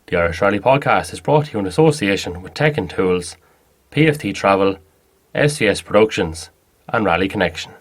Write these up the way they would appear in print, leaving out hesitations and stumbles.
The Irish Rally Podcast is brought to you in association with Tech and Tools, PFT Travel, SVS Productions and Rally Connection.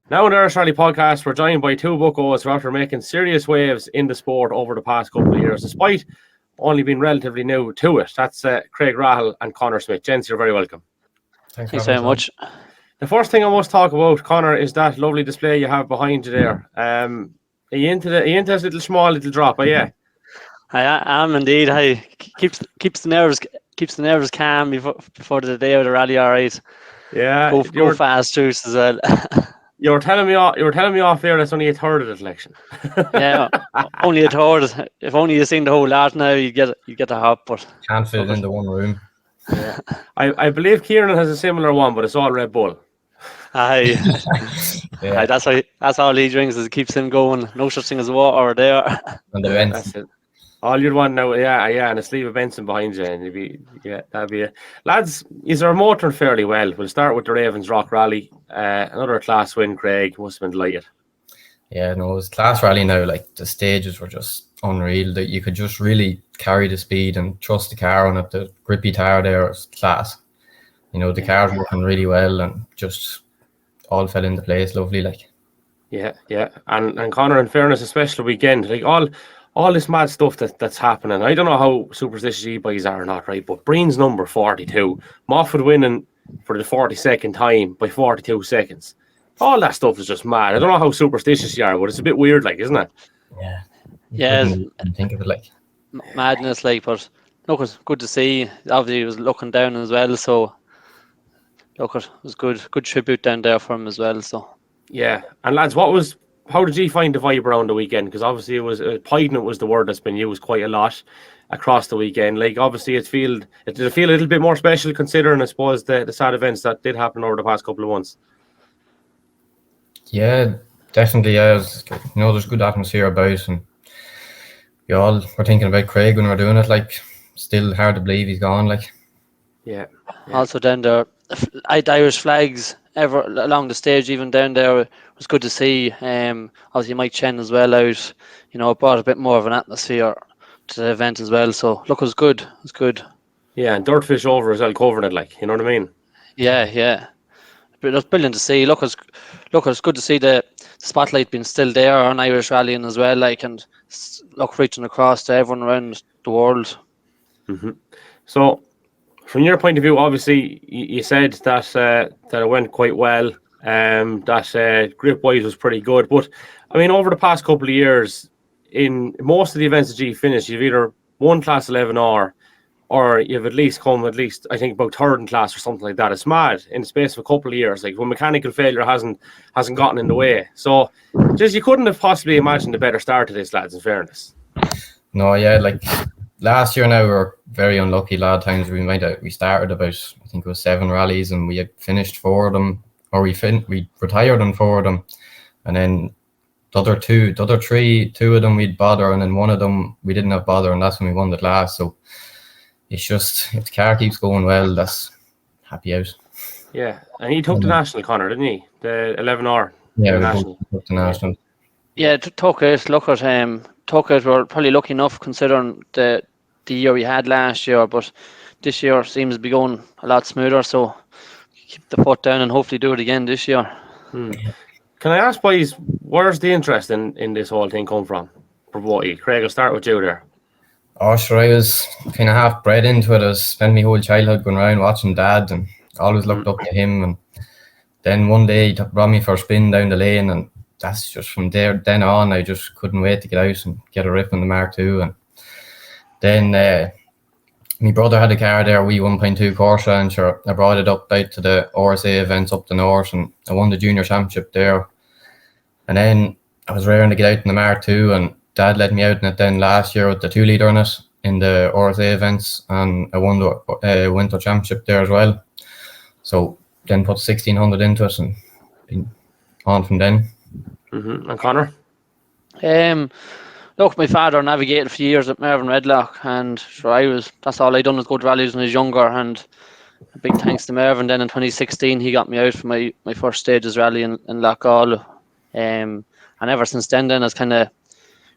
Now in the Irish Rally Podcast, we're joined by two buckos who, after making serious waves in the sport over the past couple of years, despite only being relatively new to it. That's Craig Rahill and Conor Smith. Gents, you're very welcome. Thanks very much. The first thing I must talk about, Conor, is that lovely display you have behind you there. Are you into this little small drop? Yeah. I am indeed. I keeps the nerves calm before the day of the rally. All right. Yeah. Go fast too as well. You were telling me off there that's only a third of the selection. Yeah, only a third. If only you seen the whole lot now, you get the hop, but can't fit it into one room. Yeah. I believe Kieran has a similar one, but it's all Red Bull. Aye. Yeah. That's all he drinks, is keeps him going. No such thing as water there. And the vents. That's it. All you'd want now, and a sleeve of Benson behind you, and that'd be it. Lads, is there motoring fairly well? We'll start with the Ravens Rock Rally. Another class win, Craig. Must have been delighted. Yeah, no, it was class rally now. Like, the stages were just unreal. That you could just really carry the speed and trust the car on it. The grippy tire there was class. You know, the car's working really well and just all fell into place. Lovely, like. Yeah. And Conor, in fairness, especially weekend, like all this mad stuff that's happening. I don't know how superstitious e-bikes are or not, right? But Breen's number 42, Moffat winning for the 42nd time by 42 seconds. All that stuff is just mad. I don't know how superstitious you are, but it's a bit weird, like, isn't it? Yeah. Yeah. Think of it like madness, like. But look, it's good to see. Obviously, he was looking down as well, so look, it was good tribute down there for him as well. So yeah. And lads, how did you find the vibe around the weekend? Because obviously it was poignant was the word that's been used quite a lot across the weekend. Like, obviously it did it feel a little bit more special, considering, I suppose, the sad events that did happen over the past couple of months. Yeah, definitely. Yeah, there's good atmosphere about, and we all were thinking about Craig when we were doing it. Like, still hard to believe he's gone. Like, yeah. Also down there, Irish flags ever along the stage, even down there, it was good to see. Obviously Mike Chen as well out. You know, it brought a bit more of an atmosphere to the event as well. So look, it was good. Yeah, and Dirtfish over as well, covering it, like, you know what I mean? Yeah. But it was brilliant to see. Look, it's good to see the spotlight being still there on Irish rallying as well, like, and look, reaching across to everyone around the world. Mm-hmm. So, from your point of view, obviously, you said that it went quite well. That grip-wise was pretty good. But, I mean, over the past couple of years, in most of the events that you finished, you've either won Class 11R or you've at least come, I think, about third in class or something like that. It's mad in the space of a couple of years, like, when mechanical failure hasn't gotten in the way. So, just you couldn't have possibly imagined a better start to this, lads, in fairness. No, yeah, like, last year now we were very unlucky. A lot of times we started about, I think it was 7 rallies, and we had finished 4 of them, or we retired on 4 of them, and then the other 2 of them we'd bother, and then one of them we didn't have bother, and that's when we won the class. So it's just, if the car keeps going well, that's happy out. Yeah, and he took the national, Conor, didn't he? The 11R. Yeah, we took the national. Yeah, took it. Look at took it. We're probably lucky enough considering the year we had last year, but this year seems to be going a lot smoother. So keep the foot down and hopefully do it again this year. Can I ask, boys, where's the interest in this whole thing come from? For both of you? Craig, I'll start with you there. Oh, sure, I was kind of half bred into it. I spent my whole childhood going around watching Dad, and always looked up to him. And then one day he brought me for a spin down the lane, and that's just from then on, I just couldn't wait to get out and get a rip on the Mark II. And then my brother had a car there, wee 1.2 Corsa, and sure, I brought it up out to the RSA events up the north, and I won the junior championship there. And then I was raring to get out in the Mark II, and Dad let me out in it then last year with the 2-litre in it in the RSA events, and I won the winter championship there as well. So then put 1600 into it and been on from then. And Conor? Look, my father navigated for years at Mervyn Redlock, and sure, that's all I done was go to rallies when I was younger, and a big thanks to Mervyn. Then in 2016 he got me out for my first stages rally in Loughgall, and ever since then it's kind of,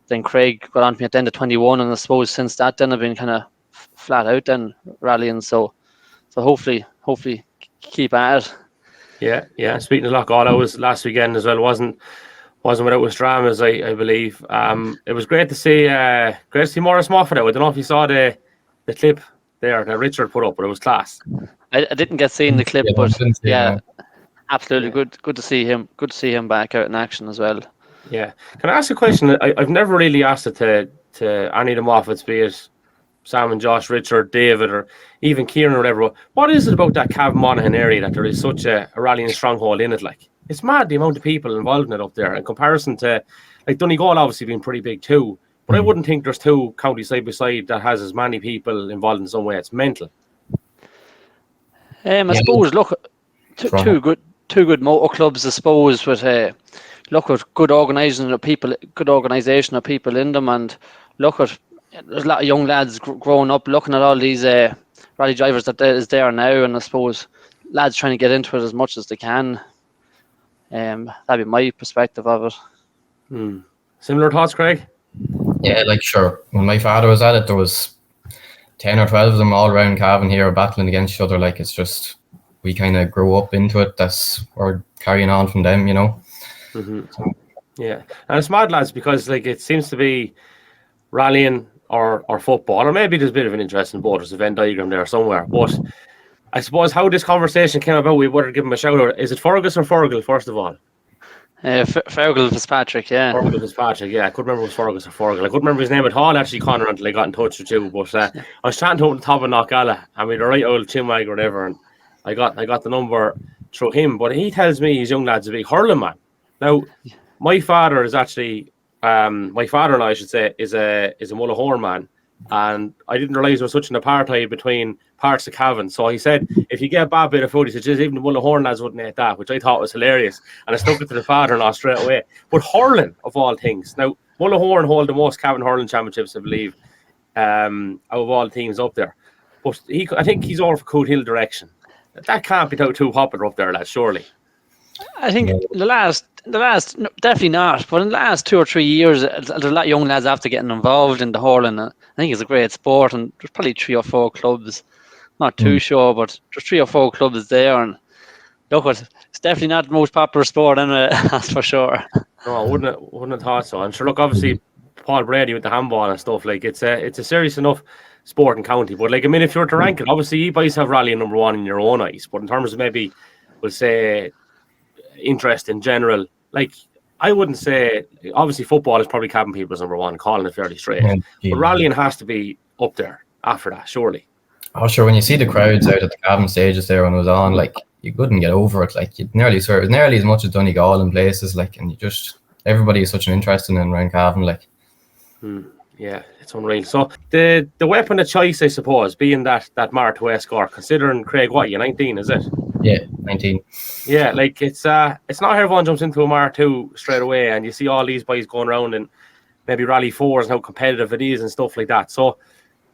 then Craig got on to me at the end of 21, and I suppose since that then I've been kind of flat out then rallying, so hopefully keep at it. Yeah. Speaking of Loughgall, I was last weekend as well. Wasn't without with dramas, I believe. It was great to see Maurice Moffat out. I don't know if you saw the clip there that Richard put up, but it was class. I didn't get seeing the clip, but absolutely good to see him. Good to see him back out in action as well. Yeah. Can I ask a question? I've never really asked it to any of the Moffats, be it Sam and Josh, Richard, David, or even Kieran or whatever. What is it about that Cavan Monaghan area that there is such a rallying stronghold in it? Like, it's mad the amount of people involved in it up there in comparison to, like, Donegal obviously being pretty big too. But I wouldn't think there's two counties side by side that has as many people involved in some way. It's mental. I suppose, look, two good motor clubs, I suppose, with look at good organisation of people in them, and look at, there's a lot of young lads growing up looking at all these rally drivers that is there now, and I suppose lads trying to get into it as much as they can. That'd be my perspective of it. Similar thoughts, Craig? Yeah, like sure. When my father was at it, there was 10 or 12 of them all around Cavan here battling against each other. Like, it's just, we kind of grew up into it. We're carrying on from them, you know. Yeah, and it's mad, lads, because like it seems to be rallying or football, or maybe there's a bit of an interest in both. There's a Venn diagram there somewhere. But I suppose how this conversation came about, we better give him a shout out. Is it Fergus or Fergal, first of all? Fergal Fitzpatrick, yeah. Fergal Fitzpatrick, yeah. I couldn't remember if it was Fergus or Fergal. I couldn't remember his name at all, actually, Conor, until I got in touch with you. But I was chatting to him at the top of Knockalla, and we had a right old chinwag or whatever, and I got the number through him. But he tells me his young lad's a big hurling man. Now, my father is actually, my father-in-law, I should say, is a Mullahorn man, and I didn't realise there was such an apartheid between parts of Cavan. So he said, if you get a bad bit of food, he said, just even the Mullahorn lads wouldn't eat that, which I thought was hilarious, and I stuck it to the father-in-law straight away. But hurling, of all things, now Mullahorn hold the most Cavan hurling championships, I believe, out of all teams up there. But I think he's over for Coot Hill direction. That can't be too popular up there, lads, surely. I think the last no, definitely not. But in the last 2 or 3 years, there's a lot of young lads after getting involved in the hurling. I think it's a great sport, and there's probably 3 or 4 clubs. Not too sure, but there's 3 or 4 clubs there, and look, it's definitely not the most popular sport, anyway, that's for sure. No, I wouldn't have thought so. I'm sure. Look, obviously, Paul Brady with the handball and stuff, like it's a serious enough sport in county. But like, I mean, if you were to rank it, obviously you guys have rallying number 1 in your own eyes. But in terms of maybe, we'll say, interest in general, like, I wouldn't say, obviously football is probably Cavan people's number 1, calling it fairly straight. But rallying has to be up there after that, surely. Oh, sure. When you see the crowds out at the Cavan stages there when it was on, like, you couldn't get over it. Like, you'd nearly swear it was nearly as much as Donegal in places. Like, and everybody is such an interest in around Cavan. Like, yeah, it's unreal. So the weapon of choice, I suppose, being that Mar 2 escort, considering Craig, what, you're 19, is it? Yeah, 19. Yeah, like it's not everyone jumps into a Mar 2 straight away, and you see all these boys going around and maybe Rally 4s and how competitive it is and stuff like that. So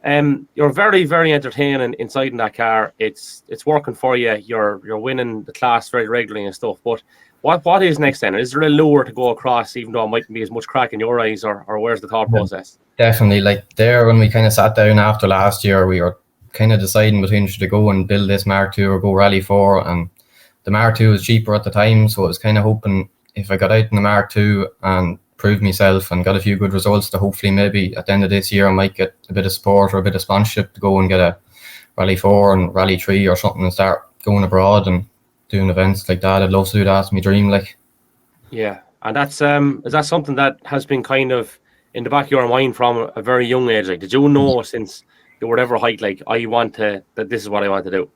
you're very, very entertaining inside in that car. It's working for you. You're winning the class very regularly and stuff. But what is next then? Is there a lure to go across, even though it mightn't be as much crack in your eyes, or where's the thought process? Definitely. Like, there, when we kind of sat down after last year, we were kind of deciding between should to go and build this Mark 2 or go Rally 4, and the Mark 2 was cheaper at the time, so I was kind of hoping if I got out in the Mark 2 and proved myself and got a few good results, to hopefully maybe at the end of this year I might get a bit of support or a bit of sponsorship to go and get a Rally 4 and Rally 3 or something and start going abroad and doing events like that. I'd love to do that. It's my dream, like. Yeah, and that's is that something that has been kind of in the back of your mind from a very young age? Like, did you know since you were ever height, like, that this is what I want to do?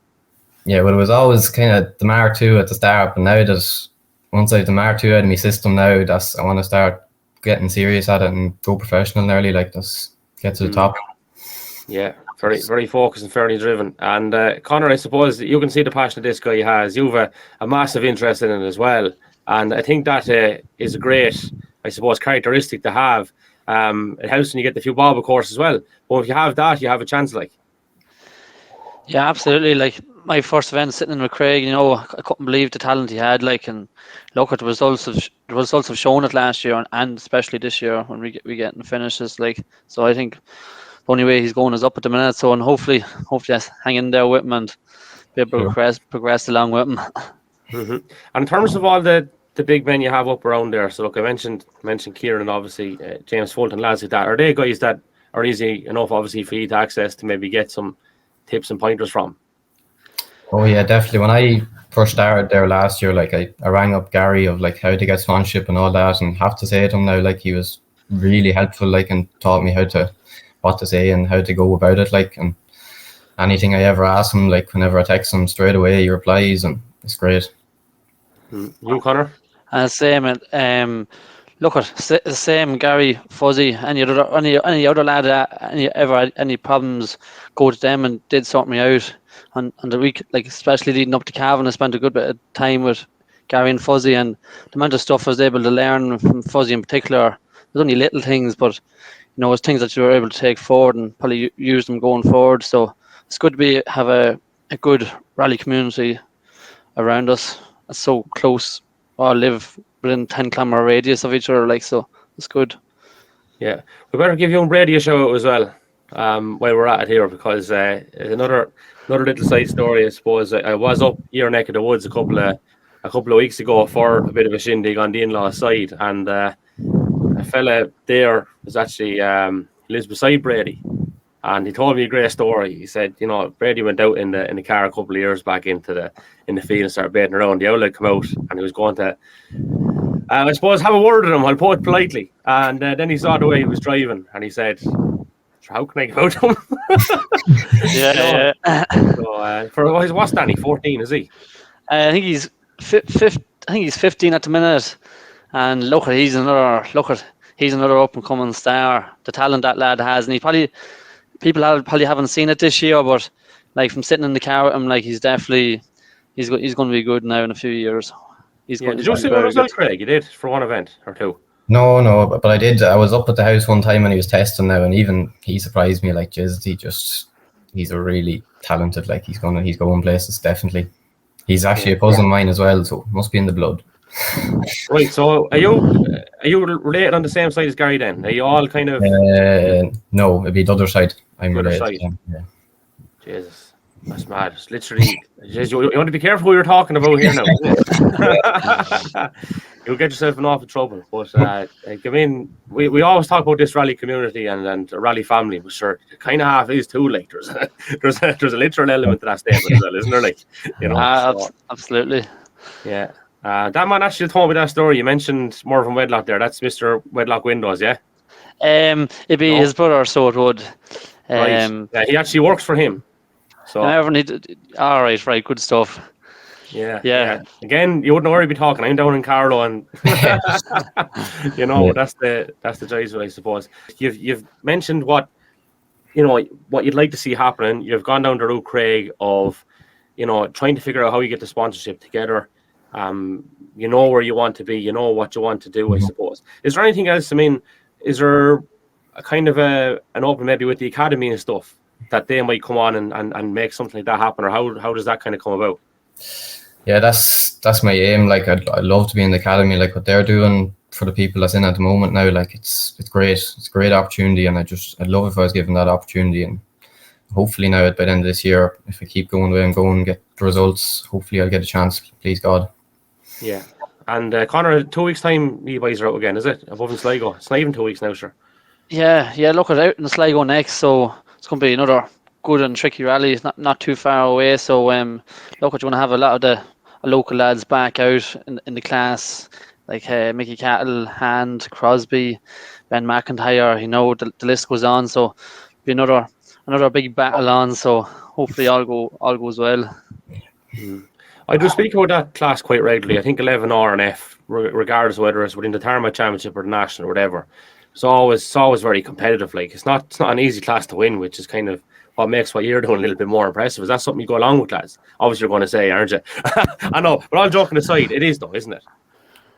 Yeah, well, it was always kind of the Mark 2 at the start, but now that once I have the Mark 2 out of my system now, I want to start getting serious at it and go professional nearly, like, just get to the top. Yeah, Very focused and fairly driven. And Conor, I suppose you can see the passion that this guy has. You've a massive interest in it as well. And I think that is a great, I suppose, characteristic to have. It helps when you get the few bob, of course, as well. But if you have that, you have a chance, like. Yeah, absolutely. Like my first event sitting in with Craig, I couldn't believe the talent he had. Like, and look at the results. The results have shown it last year, and especially this year when we get in the finishes. Like, so I think the only way he's going is up at the minute. So, and hopefully, hang in there with him and be able to progress along with him. Mm-hmm. And in terms of all the big men you have up around there, so look, I mentioned Kieran, obviously James Fulton, lads like that. Are they guys that are easy enough, obviously, for you to access to maybe get some tips and pointers from? Oh yeah, definitely. When I first started there last year, like I rang up Gary of like how to get sponsorship and all that, and have to say to him now, like he was really helpful, like, and taught me what to say and how to go about it, like, and anything I ever ask him, like whenever I text him, straight away he replies, and it's great. You, Conor? Same. Look at the same Gary, Fuzzy, any other lad, any problems, go to them and they'd sort me out. On the week, like especially leading up to Cavan, I spent a good bit of time with Gary and Fuzzy, and the amount of stuff I was able to learn from Fuzzy in particular. There's only little things, but it's things that you were able to take forward and probably use them going forward. So it's good to have a good rally community around us. It's so close. All live within 10-kilometer radius of each other, like, so it's good. Yeah, we better give you and Brady a shout out as well, while we're at it here, because another little side story, I suppose. I was up your neck of the woods a couple of weeks ago for a bit of a shindig on the in-law side, and a fella there was actually lives beside Brady, and he told me a great story. He said, Brady went out in the car a couple of years back in the field and started baiting around. The outlet come out, and he was going to, I suppose, have a word with him. I'll put it politely. And then he saw the way he was driving, and he said, "How can I get out of him?" Yeah. So, what's Danny? 14, is he? I think he's 15 at the minute, and he's another up and coming star. The talent that lad has, and people haven't seen it this year, but like from sitting in the car with him, like he's going to be good now in a few years. Did you see one as well, Craig? You did for one event or two? No, but I did. I was up at the house one time when he was testing now, and even he surprised me. Like, he's a really talented. Like, he's going places, definitely. He's actually a cousin of mine as well, so must be in the blood. Right. So are you related on the same side as Gary then? Are you all kind of? No, it'd be the other side. I'm related to him. Yeah. Jesus, that's mad. It's literally, you want to be careful who you're talking about here now. You'll get yourself in awful trouble. But we always talk about this rally community and a rally family, but sure, it kind of half is too. Like there's a literal element to that statement as well, isn't there? Like, absolutely. Yeah. That man actually told me that story. You mentioned Mervyn Wedlock there. That's Mr. Wedlock Windows, yeah? It'd be his brother, so it would. Right. Yeah, he actually works for him. So. All right, good stuff. Yeah. Again, you wouldn't already be talking. I'm down in Carlow, and that's the joys of it, I suppose. You've mentioned what you'd like to see happening. You've gone down the route, Craig, of trying to figure out how you get the sponsorship together. Where you want to be, what you want to do, I suppose. Is there anything else? I mean, is there a kind of an open maybe with the academy and stuff that they might come on and make something like that happen, or how does that kind of come about? Yeah, that's my aim. Like, I'd love to be in the academy, like what they're doing for the people that's in at the moment now. Like, it's great. It's a great opportunity, and I'd love if I was given that opportunity. And hopefully now by the end of this year, if I keep going the way I'm going, get the results, hopefully I'll get a chance, please God. Yeah. And Conor, 2 weeks' time, you boys are out again, is it? Above in Sligo. It's not even 2 weeks now, sure. Yeah. Look, it's out in Sligo next, so it's going to be another good and tricky rally. It's not too far away, so look, you want to have a lot of the local lads back out in the class, like Mickey Cattle, Hand, Crosby, Ben McIntyre. The list goes on, so be another big battle on. So hopefully all goes well. I do speak about that class quite regularly. I think 11R and F, regardless of whether it's within the Tarmac Championship or the National or whatever, it's always very competitive. Like, it's not an easy class to win, which is kind of what makes what you're doing a little bit more impressive. Is that something you go along with, lads? Obviously, you're going to say, aren't you? I know, but all joking aside, it is though, isn't it?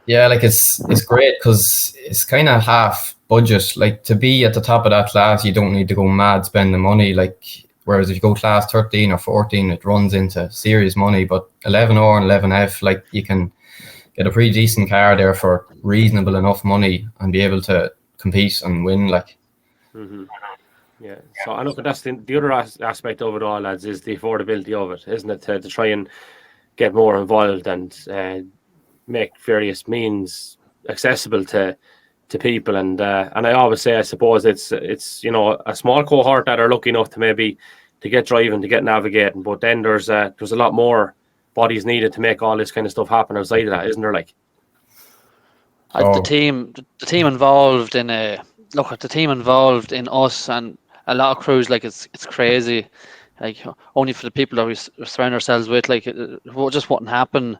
Yeah, like it's great because it's kind of half budget. Like to be at the top of that class, you don't need to go mad spending money. Like whereas if you go class 13 or 14, it runs into serious money. But 11R and 11F, like you can get a pretty decent car there for reasonable enough money and be able to compete and win. Like, yeah. So I know that's the other aspect of it all, lads, is the affordability of it, isn't it? To try and get more involved and make various means accessible to people. And I always say, I suppose it's a small cohort that are lucky enough to maybe to get driving, to get navigating, but then there's a lot more bodies needed to make all this kind of stuff happen outside of that, isn't there? Like, the team involved in the team involved in us and a lot of crews, like it's crazy. Like only for the people that we surround ourselves with, like it just wouldn't happen.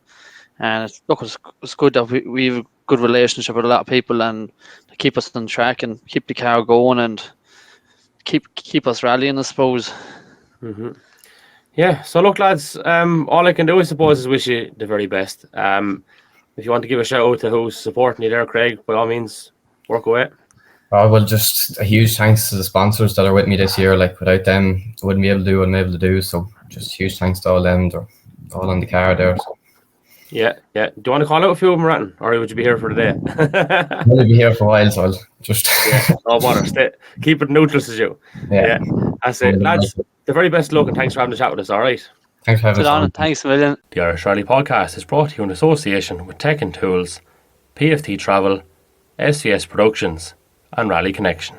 And it's good that we have a good relationship with a lot of people and to keep us on track and keep the car going and keep us rallying, I suppose. Yeah, so look, lads, all I can do, I suppose, is wish you the very best. If you want to give a shout out to who's supporting you there, Craig, by all means, work away. Well, just a huge thanks to the sponsors that are with me this year. Like without them, I wouldn't be able to do what I'm able to do. So just huge thanks to all them. They're all on the car there. So. Yeah. Do you want to call out a few of them, Ratton, or would you be here for the day? I'm going to be here for a while, so I'll just... no bother. Keep it neutral as you. Yeah. That's it. Lads, the very best luck and thanks for having the chat with us, all right? Thanks for having us on. Thanks a million. The Irish Rally Podcast is brought to you in association with Tech and Tools, PFT Travel, SCS Productions and Rally Connection.